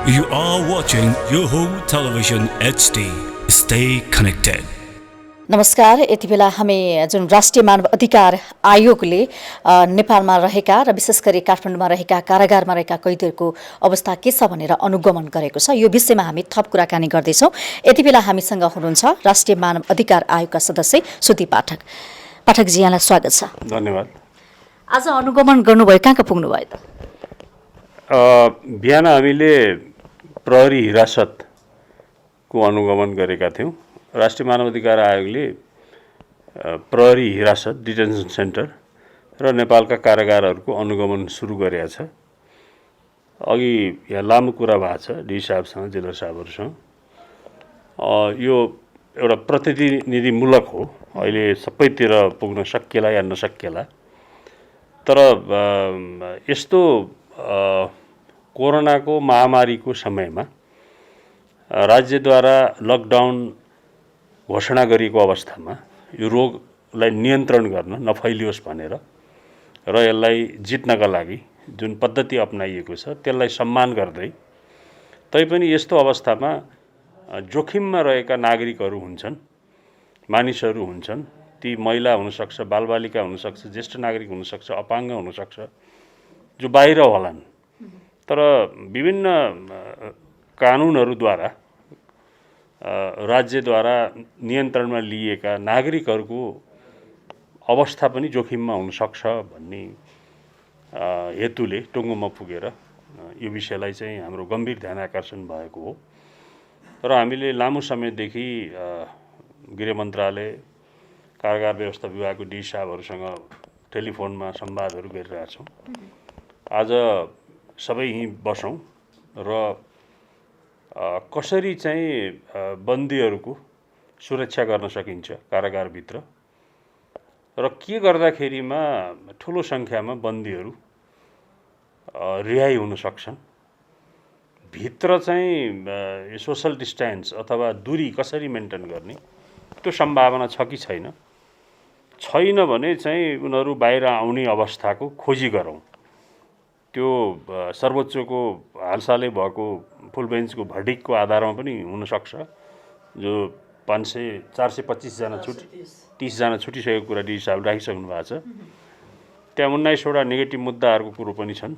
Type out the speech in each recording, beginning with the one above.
You are watching Yoho Television HD. Stay connected. नमस्कार। यति बेला हामी जुन राष्ट्रिय मानव अधिकार आयोगले नेपालमा रहेका र विशेष गरी काठमाडौँमा रहेका कारागारमा रहेका कैदीहरूको अवस्था के छ भनेर अनुगमन गरेको छ, यो विषयमा हामी थप कुराकानी गर्दैछौँ। यति बेला हामीसँग हुनुहुन्छ राष्ट्रिय मानव अधिकार आयोगका सदस्य सुधी पाठक। पाठकजी, यहाँलाई स्वागत छ। धन्यवाद। आज अनुगमन गर्नुभयो, कहाँ पुग्नुभयो त? बिहान हामीले प्रहरी हिरासतको अनुगमन गरेका थियौँ। राष्ट्रिय मानव अधिकार आयोगले प्रहरी हिरासत डिटेन्सन सेन्टर र नेपालका कारागारहरूको अनुगमन सुरु गरेका छ। अघि यहाँ लामो कुरा भएको छ डी साहबसँग, जेलर साहबहरूसँग। यो एउटा प्रतिनिधिमूलक हो, अहिले सबैतिर पुग्न सकिएला या नसकिएला। तर यस्तो कोरोनाको महामारीको समयमा राज्यद्वारा लकडाउन घोषणा गरिएको अवस्थामा यो रोगलाई नियन्त्रण गर्न नफैलियोस् भनेर र यसलाई जित्नका लागि जुन पद्धति अपनाइएको छ त्यसलाई सम्मान गर्दै, तैपनि यस्तो अवस्थामा जोखिममा रहेका नागरिकहरू हुन्छन्, मानिसहरू हुन्छन्। ती महिला हुनसक्छ, बालबालिका हुनसक्छ, ज्येष्ठ नागरिक हुनसक्छ, अपाङ्ग हुनसक्छ, जो बाहिर होलान्। तर विभिन्न कानुनहरूद्वारा राज्यद्वारा नियन्त्रणमा लिएका नागरिकहरूको अवस्था पनि जोखिममा हुनसक्छ भन्ने हेतुले टुङ्गोमा पुगेर यो विषयलाई चाहिँ हाम्रो गम्भीर ध्यान आकर्षण भएको हो। र हामीले लामो समयदेखि गृह मन्त्रालय, कारागार व्यवस्था विभागको डी साहबहरूसँग टेलिफोनमा संवादहरू गरिरहेछौँ। आज सबै यहीँ बसौँ र कसरी चाहिँ बन्दीहरूको सुरक्षा गर्न सकिन्छ कारागारभित्र र के गर्दाखेरिमा ठुलो सङ्ख्यामा बन्दीहरू रिहाई हुन सक्छन्, भित्र चाहिँ सोसल डिस्टेन्स अथवा दूरी कसरी मेन्टेन गर्ने, त्यो सम्भावना छ कि छैन भने चाहिँ उनीहरू बाहिर आउने अवस्थाको खोजी गरौँ। त्यो सर्वोच्चको हालसालै भएको फुल बेन्चको भर्डिकको आधारमा पनि हुनसक्छ, जो 425 जना 30 जना छुटिसकेको कुरा डी साहब राखिसक्नु भएको छ। त्यहाँ 19 वटा नेगेटिभ मुद्दाहरूको कुरो पनि छन्।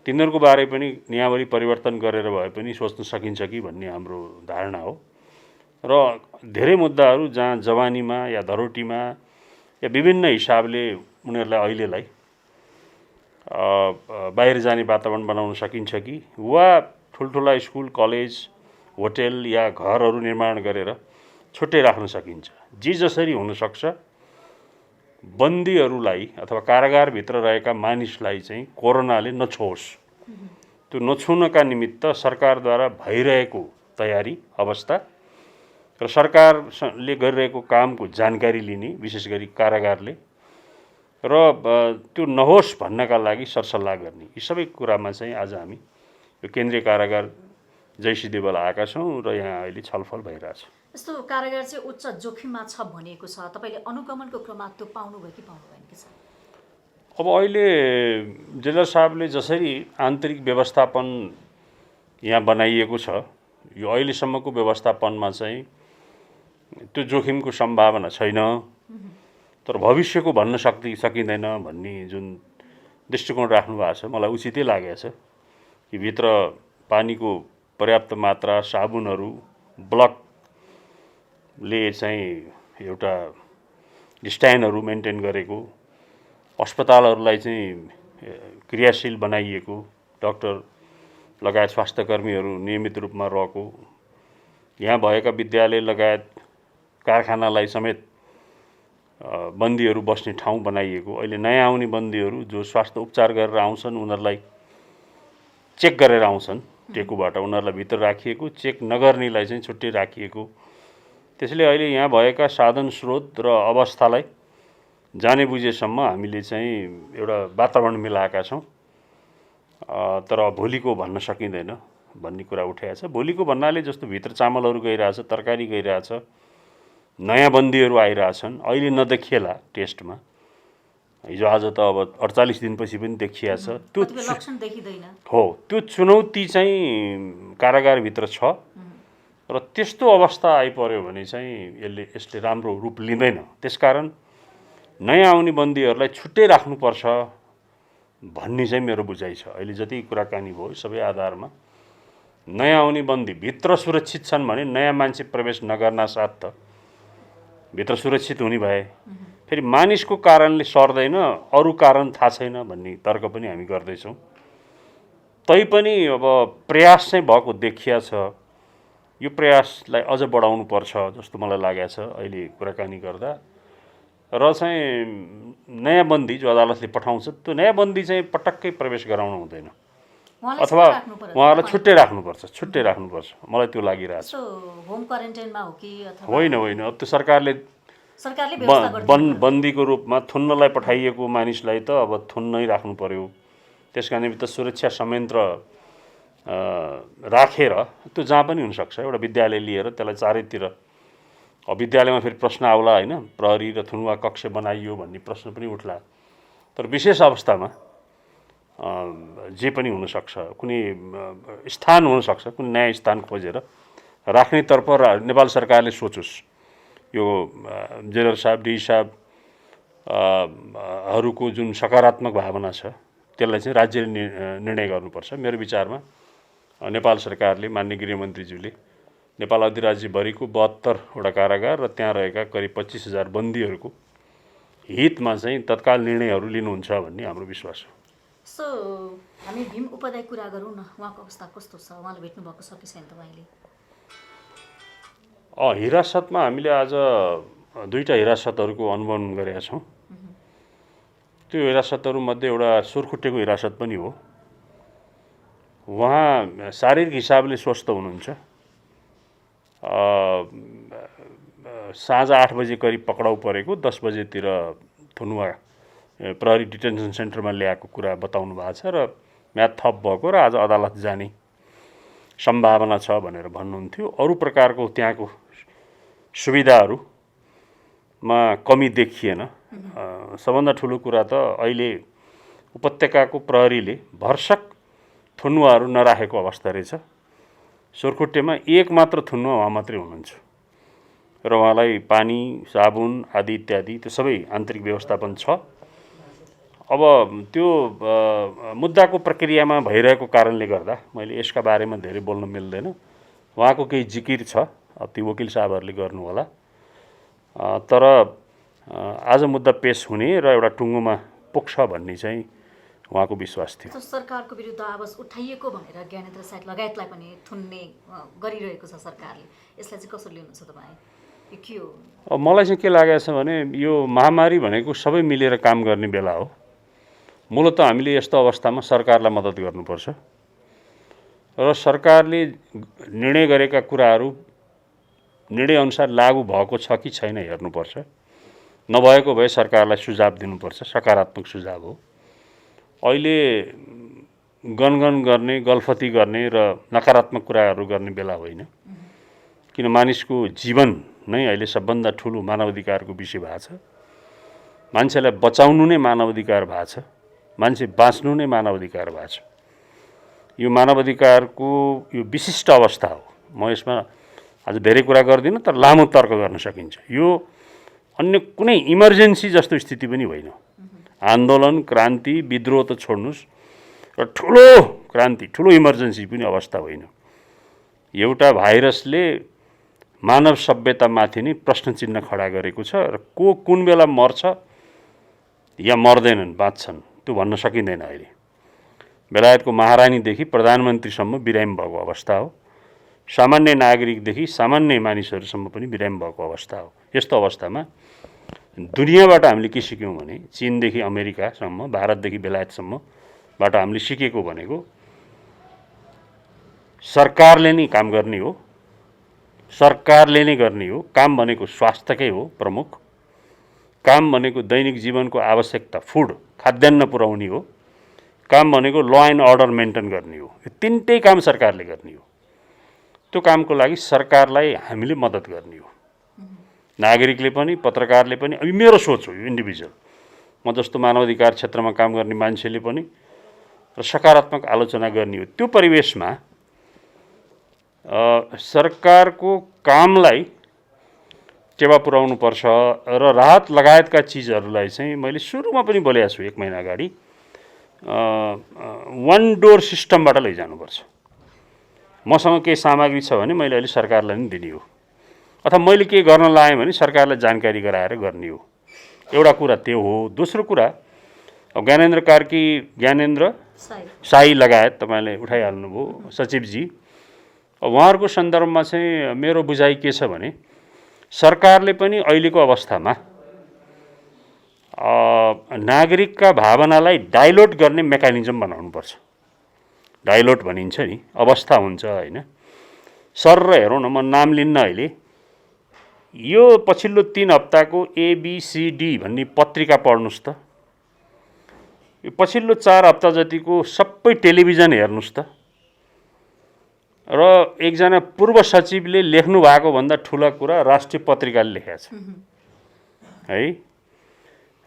तिनीहरूको बारे पनि नियमावली परिवर्तन गरेर भए पनि सोच्न सकिन्छ कि भन्ने हाम्रो धारणा हो। र धेरै मुद्दाहरू जहाँ जवानीमा या धरोटीमा या विभिन्न हिसाबले उनीहरूलाई अहिलेलाई बाहिर जाने वातावरण बनाउन सकिन्छ कि, वा ठुल्ठुला स्कुल, कलेज, होटेल या घरहरू निर्माण गरेर छुट्टै राख्न सकिन्छ। जे जसरी हुनसक्छ बन्दीहरूलाई अथवा कारागारभित्र रहेका मानिसलाई चाहिँ कोरोनाले नछोओस्, त्यो नछुनका निमित्त सरकारद्वारा भइरहेको तयारी अवस्था र सरकारले गरिरहेको कामको जानकारी लिने, विशेष गरी कारागारले, र त्यो नहोस् भन्नका लागि सरसल्लाह गर्ने, यी सबै कुरामा चाहिँ आज हामी यो केन्द्रीय कारागार जयसिदेवल आएका छौँ र यहाँ अहिले छलफल भइरहेछ। यस्तो कारागार चाहिँ उच्च जोखिममा छ भनिएको छ, तपाईँले अनुगमनको क्रममा त्यो पाउनुभयो कि पाउनु भएन कि छ? अब अहिले जेलर साहबले जसरी आन्तरिक व्यवस्थापन यहाँ बनाइएको छ, यो अहिलेसम्मको व्यवस्थापनमा चाहिँ त्यो जोखिमको सम्भावना छैन। तर भविष्यको भन्न सकिँदैन भन्ने जुन दृष्टिकोण राख्नु भएको छ, मलाई उचितै लागेको छ कि भित्र पानीको पर्याप्त मात्रा, साबुनहरू, ब्लकले चाहिँ एउटा स्ट्यान्डहरू मेन्टेन गरेको, अस्पतालहरूलाई चाहिँ क्रियाशील बनाइएको, डाक्टर लगायत स्वास्थ्यकर्मीहरू नियमित रूपमा रहेको, यहाँ भएका विद्यालय लगायत कारखानालाई समेत बन्दीहरू बस्ने ठाउँ बनाइएको। अहिले नयाँ आउने बन्दीहरू जो स्वास्थ्य उपचार गरेर आउँछन्, उनीहरूलाई चेक गरेर आउँछन् टेकुबाट, उनीहरूलाई भित्र राखिएको, चेक नगर्नेलाई चाहिँ छुट्टै राखिएको। त्यसैले अहिले यहाँ भएका साधन स्रोत र अवस्थालाई जाने बुझेसम्म हामीले चाहिँ एउटा वातावरण मिलाएका छौँ। तर भोलिको भन्न सकिँदैन भन्ने कुरा उठाएको छ। भोलिको भन्नाले जस्तो भित्र चामलहरू गइरहेछ, तरकारी गइरहेछ, नयाँ बन्दीहरू आइरहेछन्, अहिले नदेखिएला टेस्टमा, हिजो आज त अब 48 दिनपछि पनि देखिया छ। त्यो कतिपय लक्षण देखिँदैन। हो, त्यो चुनौती चाहिँ कारागारभित्र छ र त्यस्तो अवस्था आइपर्यो भने चाहिँ यसले राम्रो रूप लिँदैन। त्यसकारण नयाँ आउने बन्दीहरूलाई छुट्टै राख्नुपर्छ भन्ने चाहिँ मेरो बुझाइ छ। अहिले जति कुराकानी भयो सबै आधारमा नयाँ आउने बन्दी भित्र सुरक्षित छन् भने नयाँ मान्छे प्रवेश नगर्ना साथ त भित्र सुरक्षित हुने भए, फेरि मानिसको कारणले सर्दैन, अरू कारण थाहा छैन भन्ने तर्क पनि हामी गर्दैछौँ। तैपनि अब प्रयास चाहिँ भएको देखिया छ। यो प्रयासलाई अझ बढाउनु पर्छ जस्तो मलाई लागेको छ अहिले कुराकानी गर्दा। र चाहिँ नयाँ बन्दी जो अदालतले पठाउँछ त्यो नयाँ बन्दी चाहिँ पटक्कै प्रवेश गराउनु हुँदैन, अथवा उहाँहरूलाई छुट्टै राख्नुपर्छ। मलाई त्यो लागिरहेछ। होम क्वारेन्टाइनमा हो कि अथवा होइन, अब त्यो सरकारले बन्दीको रूपमा थुन्नलाई पठाइएको मानिसलाई त अब थुन्नै राख्नु पर्यो। त्यसका निमित्त सुरक्षा संयन्त्र राखेर त्यो जहाँ पनि हुनसक्छ। एउटा विद्यालय लिएर त्यसलाई चारैतिर, अब विद्यालयमा फेरि प्रश्न आउला होइन, प्रहरी र थुनुवा कक्ष बनाइयो भन्ने प्रश्न पनि उठ्ला। तर विशेष अवस्थामा जे पनि हुनसक्छ, कुनै स्थान हुनसक्छ, कुनै नयाँ स्थान खोजेर राख्नेतर्फ नेपाल सरकारले सोचोस्। यो जेलर साहब, डी साहब हरूको जुन सकारात्मक भावना छ त्यसलाई चाहिँ राज्यले निर्णय गर्नुपर्छ। मेरो विचारमा नेपाल सरकारले, माननीय गृहमन्त्रीज्यूले नेपाल अधिराज्यभरिको 72 वटा कारागार र त्यहाँ रहेका करिब 25,000 बन्दीहरूको हितमा चाहिँ तत्काल निर्णयहरू लिनुहुन्छ भन्ने हाम्रो विश्वास हो। सो हामी भीम उपाध्याय कुरा गरौँ न, उहाँको अवस्था कस्तो छ? उहाँले भेट्नु भएको छ कि छैन तपाईँले? हिरासतमा हामीले आज 2टा हिरासतहरूको अनुभव गरेका छौँ। त्यो हिरासतहरूमध्ये एउटा सोरखुट्टेको हिरासत पनि हो। उहाँ शारीरिक हिसाबले स्वस्थ हुनुहुन्छ। साँझ 8 बजे करिब पक्राउ परेको, 10 बजेतिर थुनुवा प्रहरी डिटेन्सन सेन्टरमा ल्याएको कुरा बताउनु भएको छ र म्याद थप भएको र आज अदालत जाने सम्भावना छ भनेर भन्नुहुन्थ्यो। अरू प्रकारको त्यहाँको सुविधाहरूमा कमी देखिएन। सबभन्दा ठुलो कुरा त अहिले उपत्यकाको प्रहरीले भरसक थुनुवाहरू नराखेको अवस्था रहेछ। सोरखुट्टेमा एक मात्र थुनुवा उहाँ मात्रै हुनुहुन्छ र उहाँलाई पानी, साबुन आदि इत्यादि त्यो सबै आन्तरिक व्यवस्थापन छ। अब त्यो मुद्दाको प्रक्रियामा भइरहेको कारणले गर्दा मैले यसका बारेमा धेरै बोल्न मिल्दैन। उहाँको केही जिकिर छ, अब ती वकिल साहबहरूले गर्नु होला। तर आज मुद्दा पेश हुने र एउटा टुङ्गोमा पुग्छ भन्ने चाहिँ उहाँको विश्वास थियो। सरकारको विरुद्ध आवाज उठाइएको भनेर ज्ञानेन्द्र सायद लगायतलाई पनि थुन्ने गरिरहेको छ सरकारले। यसलाई चाहिँ कसरी लिनुहुन्छ तपाईँ? यो के हो? अब मलाई चाहिँ के लागेको छ भने यो महामारी भनेको सबै मिलेर काम गर्ने बेला हो। मूलत हामीले यस्तो अवस्थामा सरकारलाई मद्दत गर्नुपर्छ र सरकारले निर्णय गरेका कुराहरू निर्णयअनुसार लागू भएको छ कि छैन हेर्नुपर्छ। नभएको भए सरकारलाई सुझाव दिनुपर्छ, सकारात्मक सुझाव हो। अहिले गनगन गर्ने, गल्फती गर्ने र नकारात्मक कुराहरू गर्ने बेला होइन। किन मानिसको जीवन नै अहिले सबभन्दा ठुलो मानवाधिकारको विषय भएको छ। मान्छेलाई बचाउनु नै मानवाधिकार भएको छ, मान्छे बाँच्नु नै मानवाधिकार भएको छ। यो मानवाधिकारको यो विशिष्ट अवस्था हो। म यसमा आज धेरै कुरा गर्दिनँ, तर लामो तर्क गर्न सकिन्छ। यो अन्य कुनै इमर्जेन्सी जस्तो स्थिति पनि होइन। आन्दोलन, क्रान्ति, विद्रोह त छोड्नुहोस्, र ठुलो क्रान्ति, ठुलो इमर्जेन्सी पनि अवस्था होइन। एउटा भाइरसले मानव सभ्यतामाथि नै प्रश्न चिन्ह खडा गरेको छ र को कुन बेला मर्छ या मर्दैनन्, बाँच्छन्, त्यो भन्न सकिँदैन। अहिले बेलायतको महारानीदेखि प्रधानमन्त्रीसम्म बिरामी भएको अवस्था हो। सामान्य नागरिकदेखि सामान्य मानिसहरूसम्म पनि बिरामी भएको अवस्था हो। यस्तो अवस्थामा दुनियाँबाट हामीले के सिक्यौँ भने चीनदेखि अमेरिकासम्म, भारतदेखि बेलायतसम्मबाट हामीले सिकेको भनेको सरकारले नै काम गर्ने हो, सरकारले नै गर्ने हो। काम भनेको स्वास्थ्यकै हो प्रमुख। काम भनेको दैनिक जीवनको आवश्यकता, फुड, खाद्यान्न पुर्याउने हो। काम भनेको ल एन्ड अर्डर मेन्टेन गर्ने हो। यो तिनटै काम सरकारले गर्ने हो। त्यो कामको लागि सरकारलाई हामीले मद्दत गर्ने हो। नागरिकले पनि, पत्रकारले पनि। अब मेरो सोच हो, यो इन्डिभिजुअल, म जस्तो मानवाधिकार क्षेत्रमा काम गर्ने मान्छेले पनि र सकारात्मक आलोचना गर्ने हो। त्यो परिवेशमा सरकारको कामलाई टेवा पुर्याउनुपर्छ र राहत लगायतका चिजहरूलाई चाहिँ मैले सुरुमा पनि बोलेको छु 1 महिना अगाडि वान डोर सिस्टमबाट लैजानुपर्छ। मसँग केही सामग्री छ भने मैले अहिले सरकारलाई नै दिने हो, अथवा मैले के गर्न लाएँ भने सरकारलाई जानकारी गराएर गर्ने हो। एउटा कुरा त्यो हो। दोस्रो कुरा अब ज्ञानेन्द्र कार्की, ज्ञानेन्द्र साई लगायत तपाईँले उठाइहाल्नुभयो सचिवजी, उहाँहरूको सन्दर्भमा चाहिँ मेरो बुझाइ के छ भने सरकारले पनि अहिलेको अवस्थामा नागरिकका भावनालाई डाइलोट गर्ने मेकानिजम बनाउनुपर्छ। डाइलोट भनिन्छ नि, अवस्था हुन्छ होइन। सर हेरौँ न, म नाम लिन्न अहिले, यो पछिल्लो 3 हप्ताको ABCD भन्ने पत्रिका पढ्नुहोस् त, यो पछिल्लो 4 हप्ता जतिको सबै टेलिभिजन हेर्नुहोस् त, र एकजना पूर्व सचिवले लेख्नु भएको भन्दा ठुला कुरा राष्ट्रिय पत्रिकाले लेखेको छ है।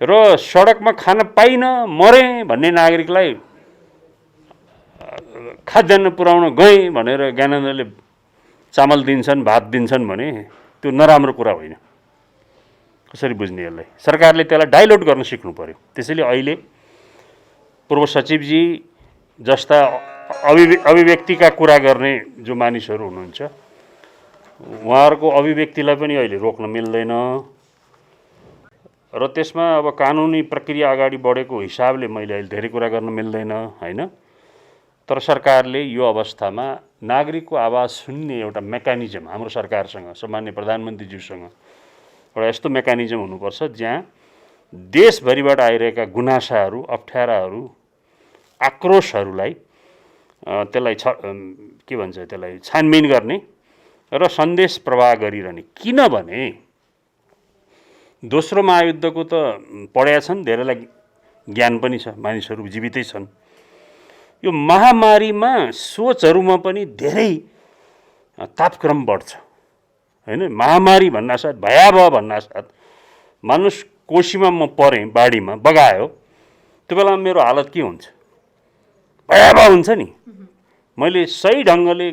र सडकमा खान पाइन मरे भन्ने नागरिकलाई खाद्यान्न पुर्याउन गएँ भनेर ज्ञानेन्द्रले चामल दिन्छन्, भात दिन्छन् भने त्यो नराम्रो कुरा होइन। कसरी बुझ्ने यसलाई? सरकारले त्यसलाई डाइलोट गर्न सिक्नु पर्यो। त्यसैले अहिले पूर्व सचिवजी जस्ता अभिव्यक्तिका कुरा गर्ने जो मानिसहरू हुनुहुन्छ उहाँहरूको अभिव्यक्तिलाई पनि अहिले रोक्न मिल्दैन र त्यसमा अब कानुनी प्रक्रिया अगाडि बढेको हिसाबले मैले अहिले धेरै कुरा गर्न मिल्दैन होइन। तर सरकारले यो अवस्थामा नागरिकको आवाज सुन्ने एउटा मेकानिजम हाम्रो सरकारसँग, सामान्य प्रधानमन्त्रीज्यूसँग एउटा यस्तो मेकानिजम हुनुपर्छ जहाँ देशभरिबाट आइरहेका गुनासाहरू, अप्ठ्याराहरू, आक्रोशहरूलाई त्यसलाई के भन्छ त्यसलाई छानबिन गर्ने र सन्देश प्रवाह गरिरहने। किनभने दोस्रो महायुद्धको त पढेका छन्, धेरैलाई ज्ञान पनि छ, मानिसहरू जीवितै छन्। यो महामारीमा सोचहरूमा पनि धेरै तापक्रम बढ्छ होइन। महामारी भन्नासाथ, भयावह भन्नासाथ मानुष कोशीमा म परेँ, बाढीमा बगायो, त्यो बेलामा मेरो हालत के हुन्छ? भयावह हुन्छ नि। मैले सही ढङ्गले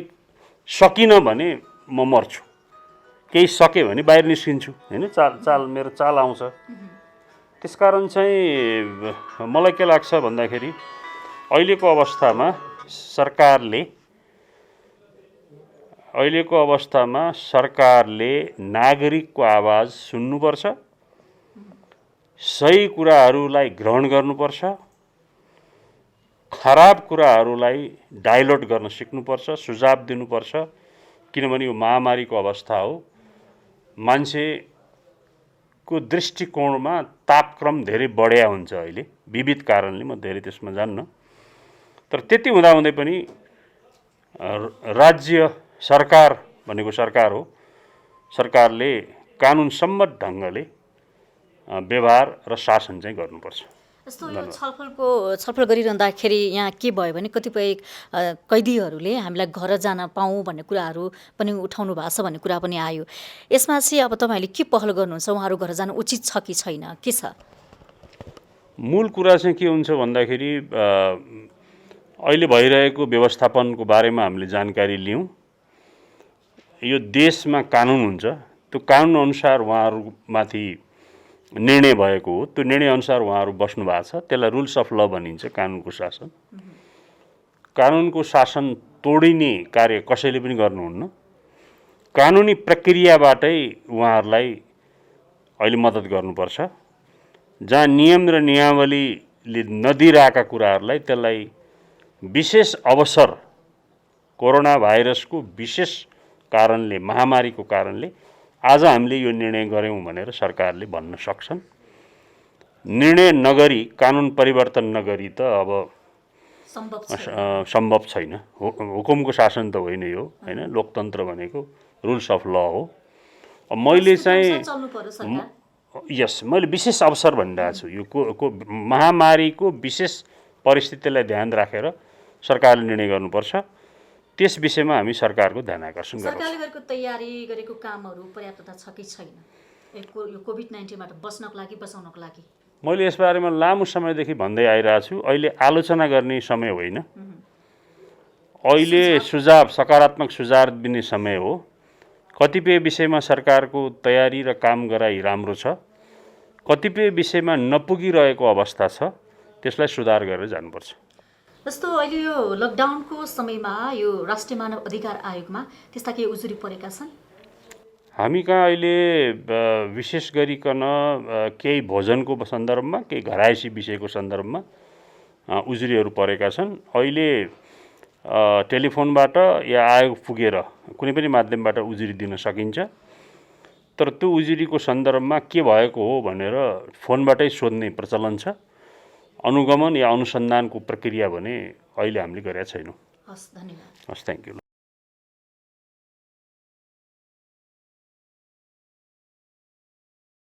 सकिनँ भने म मर्छु, केही सकेँ भने बाहिर निस्किन्छु होइन। चाल मेरो चाल आउँछ। त्यसकारण चाहिँ मलाई के लाग्छ भन्दाखेरि अहिलेको अवस्थामा सरकारले नागरिकको आवाज सुन्नुपर्छ, सही कुराहरूलाई ग्रहण गर्नुपर्छ, खराब कुराहरूलाई डाइलोट गर्न सिक्नुपर्छ, सुझाव दिनुपर्छ। किनभने यो महामारीको अवस्था हो, मान्छेको दृष्टिकोणमा तापक्रम धेरै बढ्या हुन्छ अहिले विविध कारणले, म धेरै त्यसमा जान्न। तर त्यति हुँदाहुँदै पनि राज्य सरकार भनेको सरकार हो, सरकारले कानुन सम्मत ढङ्गले व्यवहार र शासन चाहिँ गर्नुपर्छ। यस्तो यो छलफल गरिरहँदाखेरि यहाँ के भयो भने कतिपय कैदीहरूले हामीलाई घर जान पाऊँ भन्ने कुराहरू पनि उठाउनु भएको छ भन्ने कुरा पनि आयो। यसमा चाहिँ अब तपाईँहरूले के पहल गर्नुहुन्छ? उहाँहरू घर जान उचित छ कि छैन, के छ? मूल कुरा चाहिँ के हुन्छ भन्दाखेरि अहिले भइरहेको व्यवस्थापनको बारेमा हामीले जानकारी लियौँ। यो देशमा कानुन हुन्छ, त्यो कानुन अनुसार उहाँहरूमाथि निर्णय भएको हो, त्यो निर्णय अनुसार उहाँहरू बस्नु भएको छ। त्यसलाई रुल्स अफ ल भनिन्छ, कानुनको शासन। कानुनको शासन तोडिने कार्य कसैले पनि गर्नुहुन्न। कानुनी प्रक्रियाबाटै उहाँहरूलाई अहिले मद्दत गर्नुपर्छ। जहाँ नियम र नियमावलीले नदिइरहेका कुराहरूलाई त्यसलाई विशेष अवसर, कोरोना भाइरसको विशेष कारणले, महामारीको कारणले आज हामीले यो निर्णय गऱ्यौँ भनेर सरकारले भन्न सक्छन्। निर्णय नगरी, कानुन परिवर्तन नगरी त अब सम्भव छैन। हुकुमको शासन त होइन यो होइन। लोकतन्त्र भनेको रुल्स अफ ल हो। मैले चाहिँ मैले विशेष अवसर भनिरहेको छु। यो महामारीको विशेष परिस्थितिलाई ध्यान राखेर सरकारले निर्णय गर्नुपर्छ। त्यस विषयमा हामी सरकारको ध्यान आकर्षण गर्छौँ। सरकारले गरेको तयारी गरेको कामहरू पर्याप्तता छ कि छैन यो कोभिड-19बाट बच्नको लागि, बचाउनको लागि? मैले यसबारेमा लामो समयदेखि भन्दै आइरहेको छु। अहिले आलोचना गर्ने समय होइन, अहिले सुझाव, सकारात्मक सुझाव दिने समय हो। कतिपय विषयमा सरकारको तयारी र काम गराइ राम्रो छ, कतिपय विषयमा नपुगिरहेको अवस्था छ, त्यसलाई सुधार गरेर जानुपर्छ। जस्तो अहिले यो लकडाउनको समयमा यो राष्ट्रिय मानव अधिकार आयोगमा त्यस्ता केही उजुरी परेका छन्? हामी कहाँ अहिले विशेष गरिकन केही भोजनको सन्दर्भमा, केही घरायसी विषयको सन्दर्भमा उजुरीहरू परेका छन्। अहिले टेलिफोनबाट या आयोग पुगेर कुनै पनि माध्यमबाट उजुरी दिन सकिन्छ, तर त्यो उजुरीको सन्दर्भमा के भएको हो भनेर फोनबाटै सोध्ने प्रचलन छ। अनुगमन या अनुसन्धानको प्रक्रिया भने अहिले हामीले गरेका छैनौँ। हस्, धन्यवाद। हस्, थ्याङ्क यू।